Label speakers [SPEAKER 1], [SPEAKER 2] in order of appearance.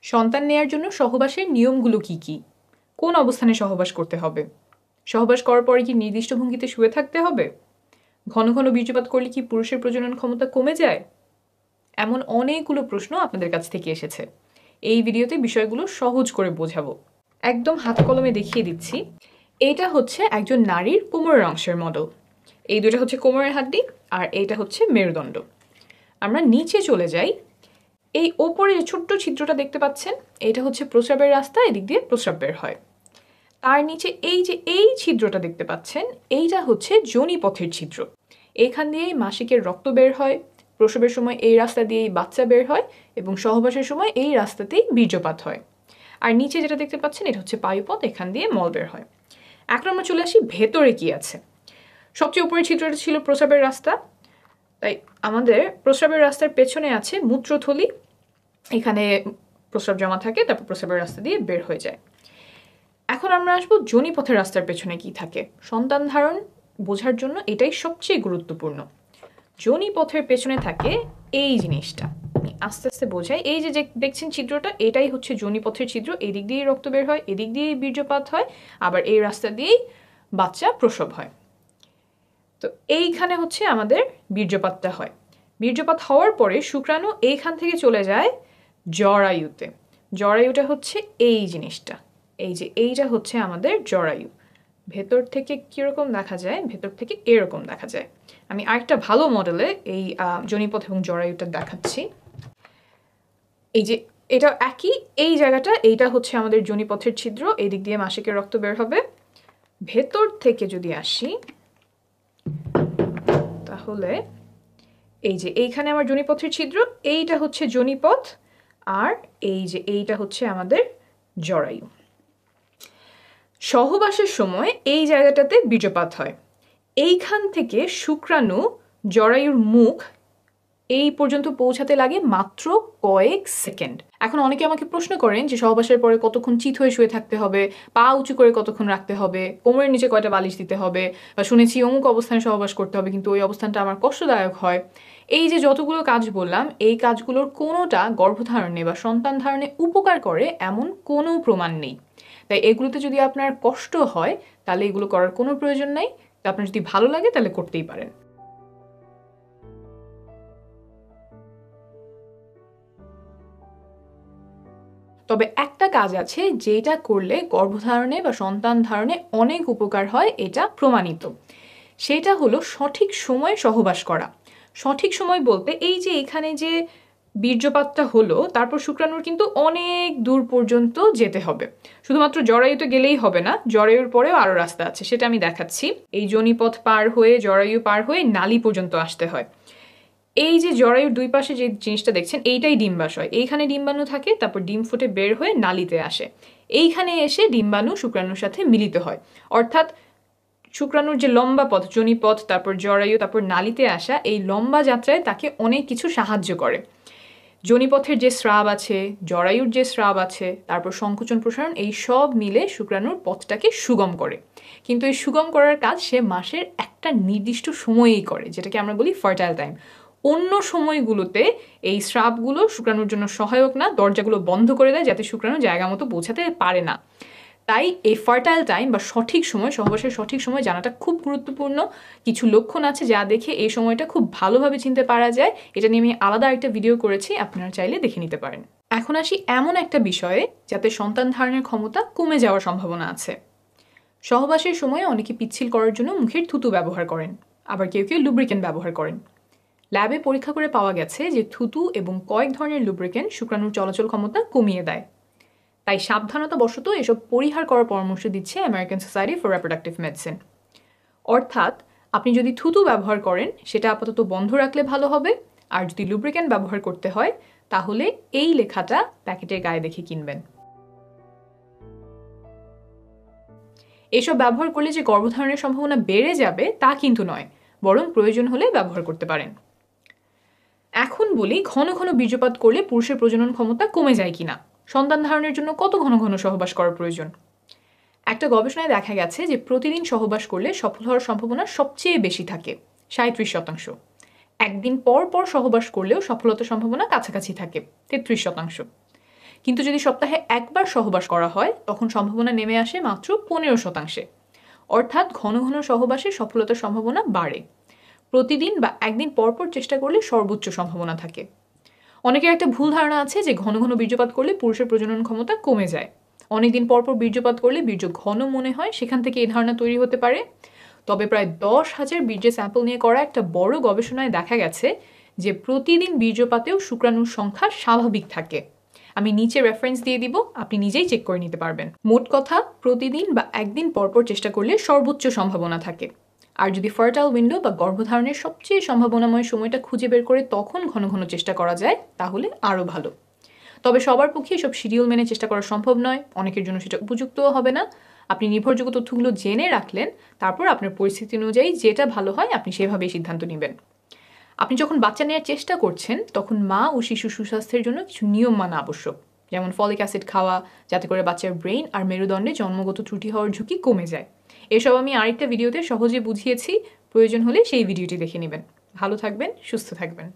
[SPEAKER 1] সন্তান নেয়ার জন্য সহবাসের নিয়মগুলো কি কি? কোন অবস্থানে সহবাস করতে হবে? সহবাস করার পরে কি নির্দিষ্ট ভঙ্গিতে শুয়ে থাকতে হবে? ঘন ঘন বীর্যপাত করলে কি পুরুষের প্রজনন ক্ষমতা কমে যায়? এমন অনেকগুলো প্রশ্ন আপনাদের কাছ থেকে এসেছে। এই ভিডিওতে বিষয়গুলো সহজ করে বোঝাবো। একদম হাত কলমে দেখিয়ে দিচ্ছি। এইটা হচ্ছে একজন নারীর কোমরের অংশের মডেল। এই দুটো হচ্ছে কোমরের হাড্ডি আর এইটা হচ্ছে মেরুদণ্ড। আমরা নিচে চলে যাই। এই ওপরে যে ছোট্ট ছিদ্রটা দেখতে পাচ্ছেন, এটা হচ্ছে প্রস্রাবের রাস্তা, এদিক দিয়ে প্রস্রাব বের হয়। তার নিচে এই ছিদ্রটা দেখতে পাচ্ছেন, এইটা হচ্ছে যোনিপথের ছিদ্র। এখান দিয়েই মাসিকের রক্ত বের হয়, প্রসবের সময় এই রাস্তা দিয়েই বাচ্চা বের হয় এবং সহবাসের সময় এই রাস্তাতেই বীর্যপাত হয়। আর নিচে যেটা দেখতে পাচ্ছেন, এটা হচ্ছে পায়ুপথ, এখান দিয়ে মল বের হয়। এখন আমরা চলে আসি ভেতরে কি আছে। সবচেয়ে উপরের ছিদ্রটা ছিল প্রস্রাবের রাস্তা, তাই আমাদের প্রস্রাবের রাস্তার পেছনে আছে মূত্রথলি। এখানে প্রস্রাব জমা থাকে, তারপর প্রস্রাবের রাস্তা দিয়ে বের হয়ে যায়। এখন আমরা আসবো যোনিপথের রাস্তার পেছনে কি থাকে। সন্তান ধারণ বোঝার জন্য এটাই সবচেয়ে গুরুত্বপূর্ণ। যোনিপথের পেছনে থাকে এই জিনিসটা, আস্তে আস্তে বোঝাই। এই যে দেখছেন ছিদ্রটা, এটাই হচ্ছে যোনিপথের ছিদ্র। এদিক দিয়েই রক্ত বের হয়, এদিক দিয়েই বীর্যপাত হয়, আবার এই রাস্তা দিয়েই বাচ্চা প্রসব হয়। তো এইখানে হচ্ছে আমাদের বীর্যপাতটা হয়। বীর্যপাত হওয়ার পরে শুক্রাণু এইখান থেকে চলে যায় জরায়ুতে। জরায়ুটা হচ্ছে এই জিনিসটা, এই যে এইটা হচ্ছে আমাদের জরায়ু। ভেতর থেকে কিরকম দেখা যায়, ভেতর থেকে এরকম দেখা যায়। আমি আরেকটা ভালো মডেলে এই যোনিপথ এবং জরায়ুটা দেখাচ্ছি। এই যে এটা একই, এই জায়গাটা, এইটা হচ্ছে আমাদের যোনিপথের ছিদ্র, এই দিক দিয়ে মাসিকের রক্ত বের হবে। ভেতর থেকে যদি আসি, তাহলে এই যে এইখানে আমার যোনিপথের ছিদ্র, এইটা হচ্ছে যোনিপথ, আর এই যে এইটা হচ্ছে আমাদের জরায়ু। সহবাসের সময় এই জায়গাটাতে বীর্যপাত হয়। এইখান থেকে শুক্রাণু জরায়ুর মুখ এই পর্যন্ত পৌঁছাতে লাগে মাত্র কয়েক সেকেন্ড। এখন অনেকে আমাকে প্রশ্ন করেন যে সহবাসের পরে কতক্ষণ চিত হয়ে শুয়ে থাকতে হবে, পা উঁচু করে কতক্ষণ রাখতে হবে, কোমরের নিচে কয়টা বালিশ দিতে হবে, বা শুনেছি অমুক অবস্থানে সহবাস করতে হবে, কিন্তু ওই অবস্থানটা আমার কষ্টদায়ক হয়। এই যে যতগুলো কাজ বললাম, এই কাজগুলোর কোনোটা গর্ভধারণে বা সন্তান ধারণে উপকার করে এমন কোনো প্রমাণ নেই। তাই এগুলোতে যদি আপনার কষ্ট হয়, তাহলে এগুলো করার কোনো প্রয়োজন নাই। আপনার যদি ভালো লাগে তাহলে করতেই পারেন। তবে একটা কাজ আছে যেটা করলে গর্ভধারণে বা সন্তান ধারণে অনেক উপকার হয়, এটা প্রমাণিত। সেটা হলো সঠিক সময়ে সহবাস করা। সঠিক সময় বলতে এই যে এখানে যে বীর্যপাতটা হলো, তারপর শুক্রাণুর কিন্তু অনেক দূর পর্যন্ত যেতে হবে। শুধুমাত্র জরায়ুতে গেলেই হবে না, জরায়ুর পরেও আরও রাস্তা আছে, সেটা আমি দেখাচ্ছি। এই যোনিপথ পার হয়ে জরায়ু পার হয়ে নালী পর্যন্ত আসতে হয়। এই যে জরায়ুর দুই পাশে যে জিনিসটা দেখছেন, এইটাই ডিম্বাশয়। এইখানে ডিম্বাণু থাকে, তারপর ডিম ফুটে বের হয়ে নালীতে আসে। এইখানে এসে ডিম্বাণু শুক্রাণুর সাথে মিলিত হয়। অর্থাৎ শুক্রাণুর যে লম্বা পথ, যোনিপথ, তারপর জরায়ু, তারপর নালীতে আসা, এই লম্বা যাত্রায় তাকে অনেক কিছু সাহায্য করে। যোনিপথের যে স্রাব আছে, জরায়ুর যে স্রাব আছে, তারপর সংকোচন প্রসারণ, এই সব মিলে শুক্রাণুর পথটাকে সুগম করে। কিন্তু এই সুগম করার কাজ সে মাসের একটা নির্দিষ্ট সময়েই করে, যেটাকে আমরা বলি ফার্টাইল টাইম। অন্য সময়গুলোতে এই স্রাবগুলো শুক্রাণুর জন্য সহায়ক না, দরজাগুলো বন্ধ করে দেয় যাতে শুক্রাণু জায়গা মতো পৌঁছাতে পারে না। তাই এই ফার্টাইল টাইম বা সঠিক সময়, সহবাসের সঠিক সময় জানাটা খুব গুরুত্বপূর্ণ। কিছু লক্ষণ আছে যা দেখে এই সময়টা খুব ভালোভাবে চিনতে পারা যায়। এটা নিয়ে আমি আলাদা একটা ভিডিও করেছি, আপনারা চাইলে দেখে নিতে পারেন। এখন আসি এমন একটা বিষয়ে যাতে সন্তান ধারণের ক্ষমতা কমে যাওয়ার সম্ভাবনা আছে। সহবাসের সময় অনেকে পিচ্ছিল করার জন্য মুখের থুতু ব্যবহার করেন, আবার কেউ কেউ লুব্রিকেন্ট ব্যবহার করেন। ল্যাবে পরীক্ষা করে পাওয়া গেছে যে থুতু এবং কয়েক ধরনের লুব্রিকেন্ট শুক্রাণুর চলাচল ক্ষমতা কমিয়ে দেয়। তাই সাবধানতা বশত এসব পরিহার করার পরামর্শ দিচ্ছে American society for reproductive medicine. অর্থাৎ আপনি যদি থুতু ব্যবহার করেন, সেটা আপাতত বন্ধ রাখলে ভালো হবে। আর যদি লুব্রিকেন্ট ব্যবহার করতে হয়, তাহলে এই লেখাটা প্যাকেটের গায়ে দেখে কিনবেন। এসব ব্যবহার করলে যে গর্ভধারণের সম্ভাবনা বেড়ে যাবে তা কিন্তু নয়, বরং প্রয়োজন হলে ব্যবহার করতে পারেন। এখন বলি, ঘন ঘন বীর্যপাত করলে পুরুষের প্রজনন ক্ষমতা কমে যায় কিনা, সন্তান ধারণের জন্য কত ঘন ঘন সহবাস করার প্রয়োজন। একটা গবেষণায় দেখা গেছে যে প্রতিদিন সহবাস করলে সফল হওয়ার সম্ভাবনা সবচেয়ে বেশি থাকে, 37%। একদিন পর পর সহবাস করলেও সফলতার সম্ভাবনা কাছাকাছি থাকে, 33%। কিন্তু যদি সপ্তাহে একবার সহবাস করা হয় তখন সম্ভাবনা নেমে আসে মাত্র 15%। অর্থাৎ ঘন ঘন সহবাসে সফলতার সম্ভাবনা বাড়ে। প্রতিদিন বা একদিন পরপর চেষ্টা করলে সর্বোচ্চ সম্ভাবনা থাকে। অনেকের একটা ভুল ধারণা আছে যে ঘন ঘন বীর্যপাত করলে পুরুষের প্রজনন ক্ষমতা কমে যায়। অনেকদিন পরপর বীর্যপাত করলে বীর্য ঘন মনে হয়, সেখান থেকে এই ধারণা তৈরি হতে পারে। তবে প্রায় 10,000 বীর্যের স্যাম্পল নিয়ে করা একটা বড় গবেষণায় দেখা গেছে যে প্রতিদিন বীর্যপাতেও শুক্রাণুর সংখ্যা স্বাভাবিক থাকে। আমি নিচে রেফারেন্স দিয়ে দিব, আপনি নিজেই চেক করে নিতে পারবেন। মোট কথা, প্রতিদিন বা একদিন পরপর চেষ্টা করলে সর্বোচ্চ সম্ভাবনা থাকে। আর যদি ফার্টাইল উইন্ডো বা গর্ভধারণের সবচেয়ে সম্ভাবনাময় সময়টা খুঁজে বের করে তখন ঘন ঘন চেষ্টা করা যায় তাহলে আরও ভালো। তবে সবার পক্ষে সব শিডিউল মেনে চেষ্টা করা সম্ভব নয়, অনেকের জন্য সেটা উপযুক্তও হবে না। আপনি নির্ভরযোগ্য তথ্যগুলো জেনে রাখলেন, তারপর আপনার পরিস্থিতি অনুযায়ী যেটা ভালো হয় আপনি সেভাবেই সিদ্ধান্ত নেবেন। আপনি যখন বাচ্চা নেওয়ার চেষ্টা করছেন তখন মা ও শিশু সুস্বাস্থ্যের জন্য কিছু নিয়ম মানা আবশ্যক, যেমন ফলিক অ্যাসিড খাওয়া, যাতে করে বাচ্চার ব্রেইন আর মেরুদণ্ডে জন্মগত ত্রুটি হওয়ার ঝুঁকি কমে যায়। এসব আমি আরেকটা ভিডিওতে সহজে বুঝিয়েছি, প্রয়োজন হলে সেই ভিডিওটি দেখে নেবেন। ভালো থাকবেন, সুস্থ থাকবেন।